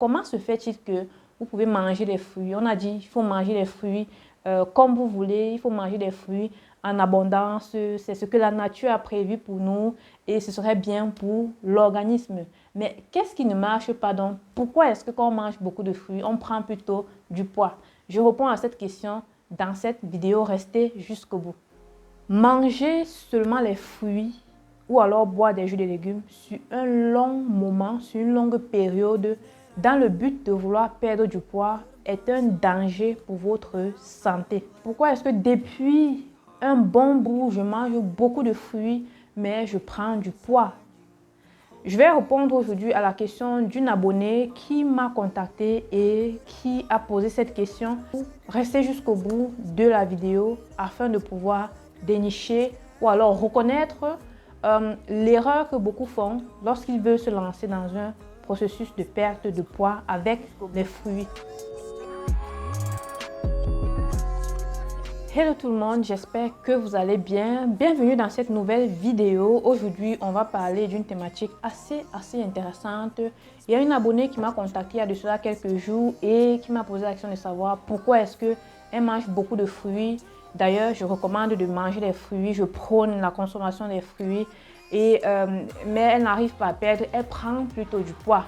Comment se fait-il que vous pouvez manger des fruits? On a dit qu'il faut manger des fruits comme vous voulez, il faut manger des fruits en abondance. C'est ce que la nature a prévu pour nous et ce serait bien pour l'organisme. Mais qu'est-ce qui ne marche pas donc? Pourquoi est-ce que quand on mange beaucoup de fruits, on prend plutôt du poids? Je réponds à cette question dans cette vidéo. Restez jusqu'au bout. Manger seulement les fruits ou alors boire des jus de légumes sur un long moment, sur une longue période, dans le but de vouloir perdre du poids, est un danger pour votre santé. Pourquoi est-ce que depuis un bon bout, je mange beaucoup de fruits, mais je prends du poids? Je vais répondre aujourd'hui à la question d'une abonnée qui m'a contacté et qui a posé cette question. Restez jusqu'au bout de la vidéo afin de pouvoir dénicher ou alors reconnaître l'erreur que beaucoup font lorsqu'ils veulent se lancer dans un processus de perte de poids avec les fruits. Hello tout le monde, j'espère que vous allez bien. Bienvenue dans cette nouvelle vidéo. Aujourd'hui, on va parler d'une thématique assez intéressante. Il y a une abonnée qui m'a contacté il y a de cela quelques jours et qui m'a posé la question de savoir pourquoi est-ce qu'elle mange beaucoup de fruits. D'ailleurs, je recommande de manger des fruits, je prône la consommation des fruits, mais elle n'arrive pas à perdre, elle prend plutôt du poids.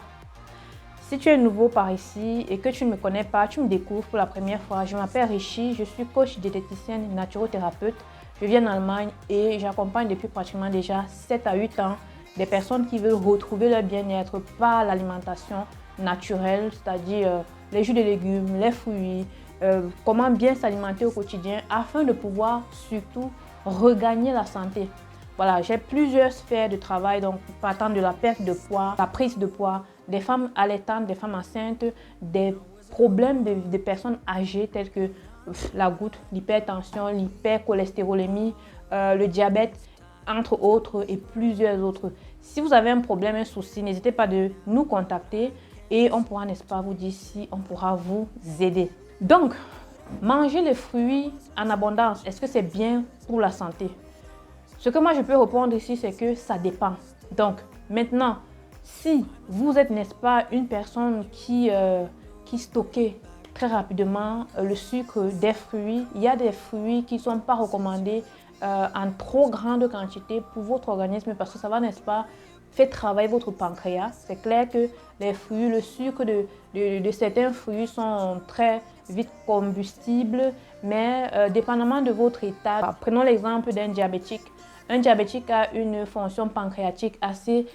Si tu es nouveau par ici et que tu ne me connais pas, tu me découvres pour la première fois, je m'appelle Richie, je suis coach diététicienne naturothérapeute. Je vis en Allemagne et j'accompagne depuis pratiquement déjà 7 à 8 ans des personnes qui veulent retrouver leur bien-être par l'alimentation naturelle, c'est-à-dire les jus de légumes, les fruits, comment bien s'alimenter au quotidien afin de pouvoir surtout regagner la santé. Voilà, j'ai plusieurs sphères de travail, donc partant de la perte de poids, la prise de poids, des femmes allaitantes, des femmes enceintes, des problèmes de personnes âgées tels que la goutte, l'hypertension, l'hypercholestérolémie, le diabète, entre autres et plusieurs autres. Si vous avez un problème, un souci, n'hésitez pas de nous contacter et on pourra, n'est-ce pas, vous dire si on pourra vous aider. Donc, manger les fruits en abondance, est-ce que c'est bien pour la santé? Ce que moi je peux répondre ici, c'est que ça dépend. Donc, maintenant, si vous êtes, n'est-ce pas, une personne qui stocke très rapidement le sucre des fruits, il y a des fruits qui ne sont pas recommandés en trop grande quantité pour votre organisme parce que ça va, n'est-ce pas, faire travailler votre pancréas. C'est clair que les fruits, le sucre de certains fruits sont très vite combustibles, mais dépendamment de votre état, prenons l'exemple d'un diabétique. Un diabétique a une fonction pancréatique assez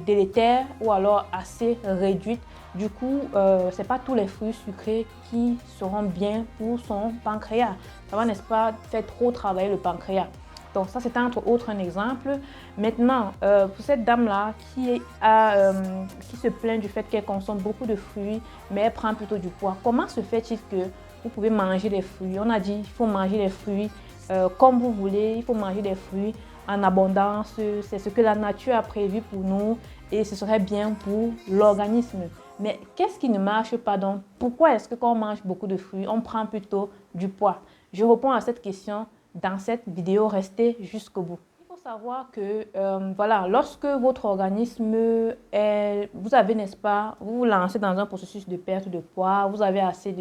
délétère ou alors assez réduite. Du coup, ce n'est pas tous les fruits sucrés qui seront bien pour son pancréas. Ça va, n'est-ce pas, faire trop travailler le pancréas. Donc ça, c'est entre autres un exemple. Maintenant, pour cette dame-là qui se plaint du fait qu'elle consomme beaucoup de fruits, mais elle prend plutôt du poids, comment se fait-il que vous pouvez manger des fruits? On a dit qu'il faut manger des fruits comme vous voulez, il faut manger des fruits en abondance. C'est ce que la nature a prévu pour nous et ce serait bien pour l'organisme. Mais qu'est-ce qui ne marche pas donc? Pourquoi est-ce que quand on mange beaucoup de fruits, on prend plutôt du poids? Je réponds à cette question dans cette vidéo, restez jusqu'au bout. Il faut savoir que voilà, lorsque votre organisme vous avez, n'est-ce pas, vous vous lancez dans un processus de perte de poids, vous avez assez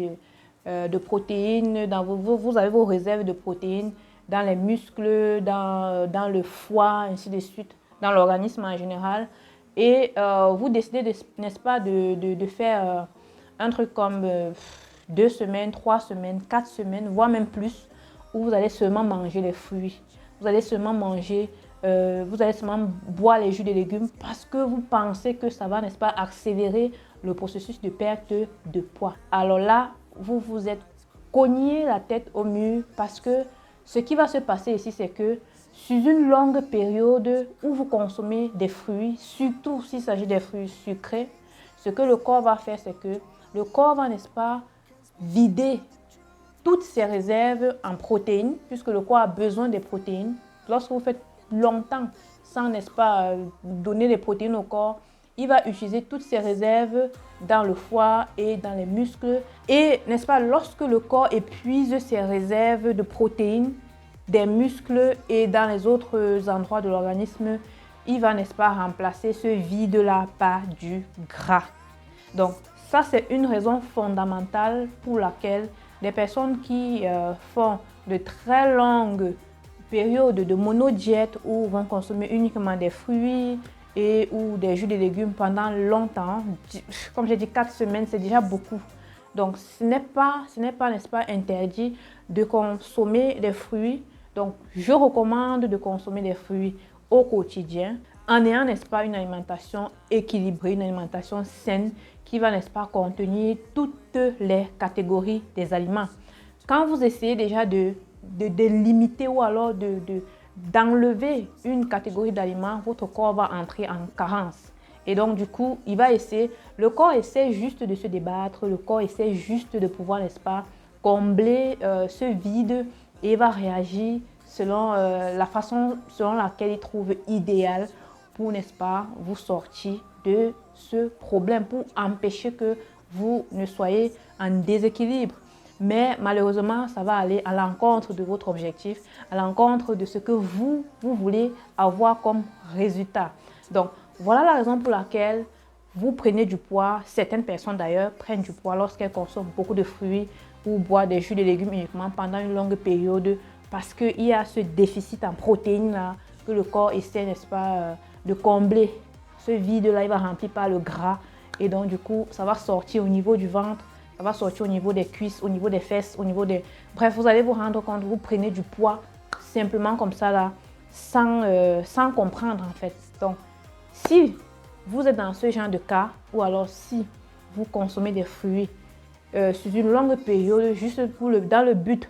de protéines, vous avez vos réserves de protéines dans les muscles, dans le foie, ainsi de suite, dans l'organisme en général. Et vous décidez, n'est-ce pas, de faire un truc comme 2 semaines, 3 semaines, 4 semaines, voire même plus, où vous allez seulement manger les fruits, vous allez seulement manger, vous allez seulement boire les jus de légumes parce que vous pensez que ça va, n'est-ce pas, accélérer le processus de perte de poids. Alors là, vous vous êtes cogné la tête au mur parce que ce qui va se passer ici, c'est que sur une longue période où vous consommez des fruits, surtout s'il s'agit des fruits sucrés, ce que le corps va faire, c'est que le corps va, n'est-ce pas, vider toutes ses réserves en protéines, puisque le corps a besoin des protéines. Lorsque vous faites longtemps sans, n'est-ce pas, donner les protéines au corps, il va utiliser toutes ses réserves dans le foie et dans les muscles. Et, n'est-ce pas, lorsque le corps épuise ses réserves de protéines des muscles et dans les autres endroits de l'organisme, il va, n'est-ce pas, remplacer ce vide-là par du gras. Donc, ça, c'est une raison fondamentale pour laquelle des personnes qui font de très longues périodes de monodiète ou vont consommer uniquement des fruits et ou des jus de légumes pendant longtemps, comme j'ai dit 4 semaines, c'est déjà beaucoup. Donc, ce n'est pas, n'est-ce pas, interdit de consommer des fruits. Donc, je recommande de consommer des fruits au quotidien en ayant, n'est-ce pas, une alimentation équilibrée, une alimentation saine qui va, n'est-ce pas, contenir toutes les catégories des aliments. Quand vous essayez déjà de limiter ou alors d'enlever une catégorie d'aliments, votre corps va entrer en carence. Et donc, du coup, le corps essaie juste de se débattre, le corps essaie juste de pouvoir, n'est-ce pas, combler ce vide et va réagir selon la façon selon laquelle il trouve idéal pour, n'est-ce pas, vous sortir de ce problème, pour empêcher que vous ne soyez en déséquilibre. Mais malheureusement, ça va aller à l'encontre de votre objectif, à l'encontre de ce que vous voulez avoir comme résultat. Donc, voilà la raison pour laquelle vous prenez du poids. Certaines personnes d'ailleurs prennent du poids lorsqu'elles consomment beaucoup de fruits ou boivent des jus de légumes uniquement pendant une longue période parce qu'il y a ce déficit en protéines là que le corps essaie, n'est-ce pas, de combler. Ce vide-là, il va remplir par le gras et donc du coup, ça va sortir au niveau du ventre, ça va sortir au niveau des cuisses, au niveau des fesses, au niveau des... Bref, vous allez vous rendre compte, vous prenez du poids simplement comme ça là, sans comprendre en fait. Donc, si vous êtes dans ce genre de cas, ou alors si vous consommez des fruits sur une longue période, juste dans le but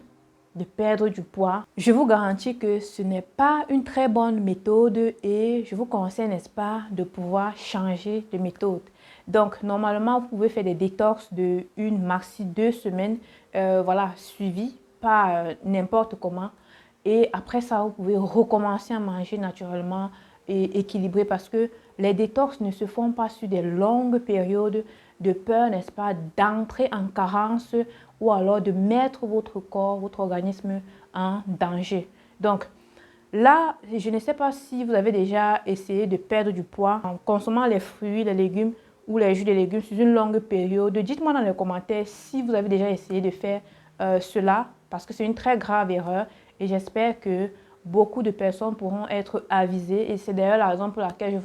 de perdre du poids, je vous garantis que ce n'est pas une très bonne méthode et je vous conseille, n'est-ce pas, de pouvoir changer de méthode. Donc, normalement, vous pouvez faire des détox de 1 maxi 2 semaines, voilà, suivies, pas n'importe comment. Et après ça, vous pouvez recommencer à manger naturellement et équilibré parce que les détox ne se font pas sur des longues périodes de peur, n'est-ce pas, d'entrer en carence ou alors de mettre votre corps, votre organisme en danger. Donc là, je ne sais pas si vous avez déjà essayé de perdre du poids en consommant les fruits, les légumes ou les jus de légumes sur une longue période. Dites-moi dans les commentaires si vous avez déjà essayé de faire cela parce que c'est une très grave erreur et j'espère que beaucoup de personnes pourront être avisées et c'est d'ailleurs la raison pour laquelle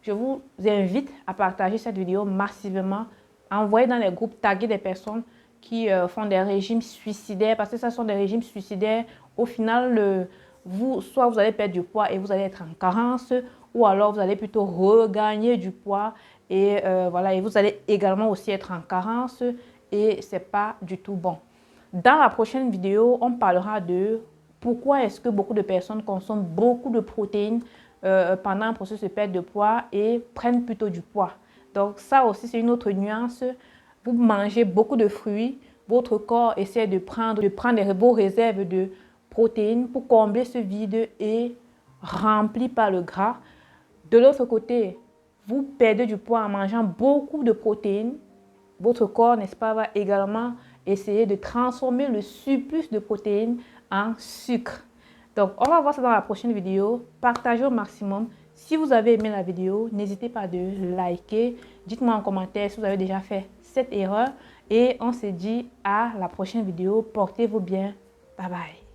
je vous invite à partager cette vidéo massivement, envoyer dans les groupes, taguer des personnes qui font des régimes suicidaires parce que ce sont des régimes suicidaires. Au final, soit vous allez perdre du poids et vous allez être en carence ou alors vous allez plutôt regagner du poids et voilà, et vous allez également aussi être en carence et c'est pas du tout bon. Dans la prochaine vidéo, on parlera de pourquoi est-ce que beaucoup de personnes consomment beaucoup de protéines pendant un processus de perte de poids et prennent plutôt du poids. Donc ça aussi, c'est une autre nuance. Vous mangez beaucoup de fruits, votre corps essaie de prendre vos réserves de protéines pour combler ce vide et rempli par le gras. De l'autre côté, vous perdez du poids en mangeant beaucoup de protéines. Votre corps, n'est-ce pas, va également essayer de transformer le surplus de protéines en sucre. Donc, on va voir ça dans la prochaine vidéo. Partagez au maximum. Si vous avez aimé la vidéo, n'hésitez pas de liker. Dites-moi en commentaire si vous avez déjà fait cette erreur. Et on se dit à la prochaine vidéo. Portez-vous bien. Bye bye.